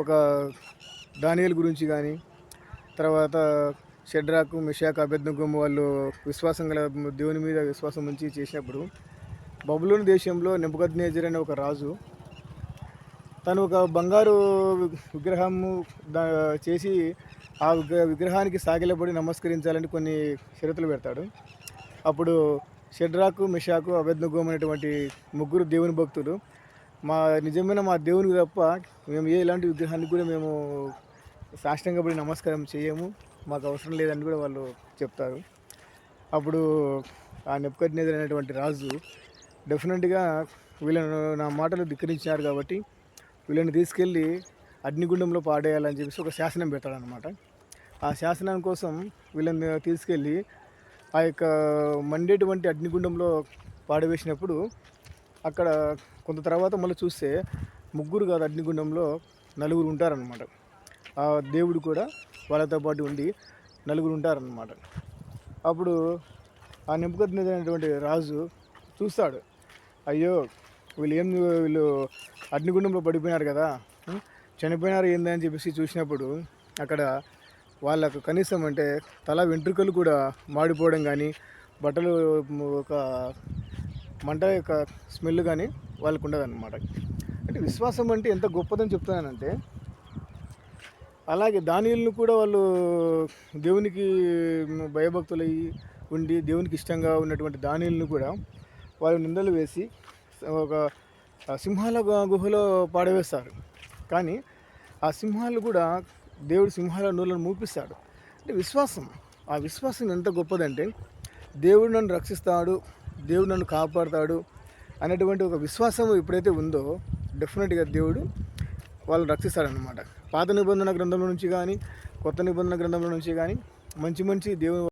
ఒక దానియేలు గురించి కానీ, తర్వాత షడ్రాకు, మెషాకు, అబేద్నెగో వాళ్ళు విశ్వాసం గల దేవుని మీద విశ్వాసం ఉంచి చేసినప్పుడు, బబులోను దేశంలో నెబుకద్నెజర్ అనే ఒక రాజు తను ఒక బంగారు విగ్రహము దా చేసి ఆ విగ్రహానికి సాగిలపడి నమస్కరించాలని కొన్ని షరతులు పెడతాడు. అప్పుడు షడ్రాకు, మెషాకు, అబేద్నెగో అనేటువంటి ముగ్గురు దేవుని భక్తులు నిజమైన మా దేవునికి తప్ప మేము ఎలాంటి విగ్రహానికి కూడా మేము సాష్టాంగపడి నమస్కారం చేయము, మాకు అవసరం లేదని కూడా వాళ్ళు చెప్తారు. అప్పుడు ఆ నెబుకద్నెజర్ అనేటువంటి రాజు డెఫినెట్గా వీళ్ళను నా మాటలు ధిక్కరించారు కాబట్టి వీళ్ళని తీసుకెళ్ళి అగ్నిగుండంలో పాడేయాలని చెప్పేసి ఒక శాసనం పెడతాడనమాట. ఆ శాసనం కోసం వీళ్ళని తీసుకెళ్ళి ఆ యొక్క మండేటువంటి అగ్నిగుండంలో పాడవేసినప్పుడు అక్కడ కొంత తర్వాత మళ్ళీ చూస్తే ముగ్గురు కాదు, అగ్నిగుండంలో నలుగురు ఉంటారనమాట. ఆ దేవుడు కూడా వాళ్ళతో పాటు ఉండి నలుగురు ఉంటారనమాట. అప్పుడు ఆ నెబుకద్నెజర్ అనేటువంటి రాజు చూస్తాడు, అయ్యో వీళ్ళు అగ్నిగుండంలో పడిపోయినారు కదా, చనిపోయినారు ఏందని చెప్పేసి చూసినప్పుడు అక్కడ వాళ్ళకు కనీసం అంటే తల వెంట్రుకలు కూడా మాడిపోవడం కానీ, బట్టలు ఒక మంట యొక్క స్మెల్ కానీ వాళ్ళకు ఉండదన్నమాట. అంటే విశ్వాసం అంటే ఎంత గొప్పదని చెప్తున్నానంటే, అలాగే దానియేలును కూడా వాళ్ళు దేవునికి భయభక్తులై ఉండి దేవునికి ఇష్టంగా ఉన్నటువంటి దానియేలును కూడా వాళ్ళు నిందలు వేసి ఒక సింహాల గుహలో పాడవేస్తారు. కానీ ఆ సింహాలు కూడా దేవుడు సింహాల నోళ్ళను మూపిస్తాడు. అంటే విశ్వాసం, ఆ విశ్వాసం ఎంత గొప్పదంటే, దేవుడు నన్ను రక్షిస్తాడు, దేవుడు నన్ను కాపాడుతాడు అనేటువంటి ఒక విశ్వాసం ఎప్పుడైతే ఉందో డెఫినెట్గా దేవుడు వాళ్ళని రక్షిస్తాడనమాట. పాత నిబంధన గ్రంథంలో నుంచి కానీ, కొత్త నిబంధన గ్రంథంలో నుంచి కానీ మంచి మంచి దేవుని